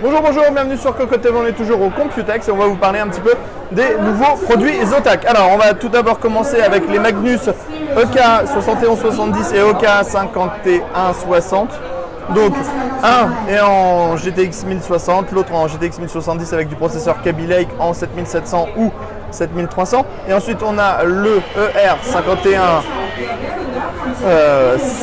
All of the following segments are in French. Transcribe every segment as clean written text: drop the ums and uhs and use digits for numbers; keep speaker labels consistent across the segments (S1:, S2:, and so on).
S1: Bonjour, bienvenue sur Cocotte TV, on est toujours au Computex et on va vous parler un petit peu des nouveaux produits Zotac. Alors, on va tout d'abord commencer avec les Magnus EK 7170 et EK 5160. Donc, un est en GTX 1060, l'autre en GTX 1070 avec du processeur Kaby Lake en 7700 ou 7300. Et ensuite, on a le ER 51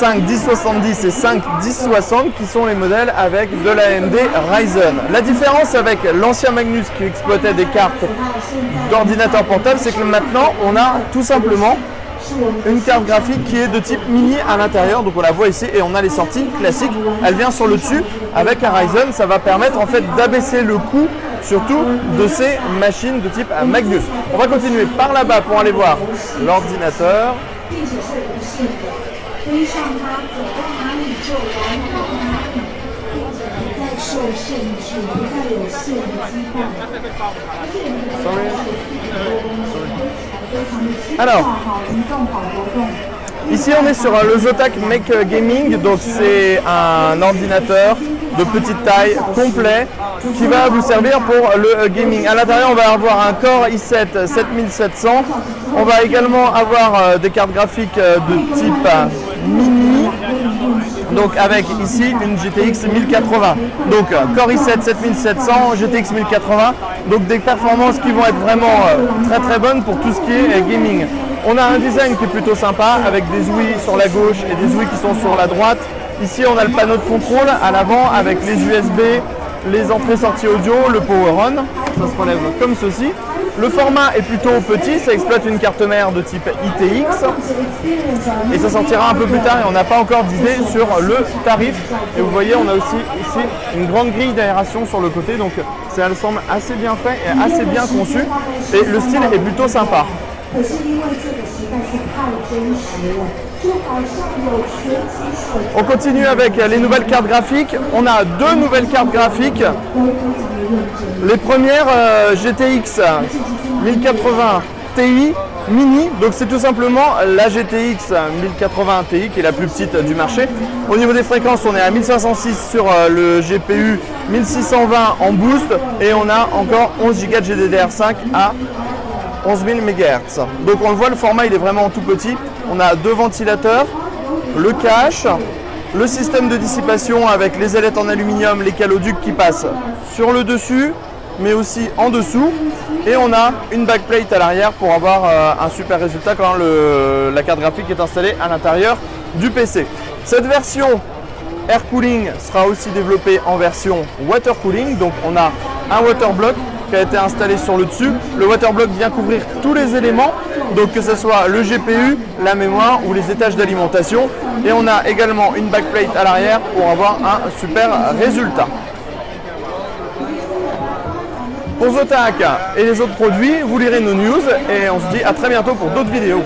S1: 5-1070 et 5-1060 qui sont les modèles avec de l'AMD Ryzen. La différence avec l'ancien Magnus qui exploitait des cartes d'ordinateur portable, c'est que maintenant on a tout simplement une carte graphique qui est de type mini à l'intérieur, donc on la voit ici et on a les sorties classiques, elle vient sur le dessus. Avec un Ryzen, ça va permettre en fait d'abaisser le coût surtout de ces machines de type Magnus. On va continuer par là-bas pour aller voir l'ordinateur. Alors, ici on est sur le Zotac Make Gaming, donc c'est un ordinateur de petite taille complet qui va vous servir pour le gaming. À l'intérieur, on va avoir un Core i7 7700. On va également avoir des cartes graphiques de type mini, donc avec ici une GTX 1080. Donc Core i7 7700, GTX 1080, donc des performances qui vont être vraiment très bonnes pour tout ce qui est gaming. On a un design qui est plutôt sympa avec des ouïes sur la gauche et des ouïes qui sont sur la droite. Ici on a le panneau de contrôle à l'avant avec les USB, les entrées-sorties audio, le power on, ça se relève comme ceci. Le format est plutôt petit, ça exploite une carte mère de type ITX et ça sortira un peu plus tard et on n'a pas encore d'idée sur le tarif. Et vous voyez, on a aussi ici une grande grille d'aération sur le côté, donc ça semble assez bien fait et assez bien conçu et le style est plutôt sympa. On continue avec les nouvelles cartes graphiques. On a deux nouvelles cartes graphiques. Les premières GTX 1080 Ti mini, donc c'est tout simplement la GTX 1080 Ti qui est la plus petite du marché. Au niveau des fréquences, on est à 1506 sur le GPU, 1620 en boost et on a encore 11 Go de GDDR5 à 11 000 MHz. Donc on le voit, le format il est vraiment tout petit. On a deux ventilateurs, le cache, le système de dissipation avec les ailettes en aluminium, les caloducs qui passent sur le dessus, mais aussi en dessous. Et on a une backplate à l'arrière pour avoir un super résultat quand la carte graphique est installée à l'intérieur du PC. Cette version Air Cooling sera aussi développée en version Water Cooling. Donc on a un waterblock qui a été installé sur le dessus. Le waterblock vient couvrir tous les éléments, donc que ce soit le GPU, la mémoire ou les étages d'alimentation. Et on a également une backplate à l'arrière pour avoir un super résultat. Pour Zotac et les autres produits, vous lirez nos news et on se dit à très bientôt pour d'autres vidéos.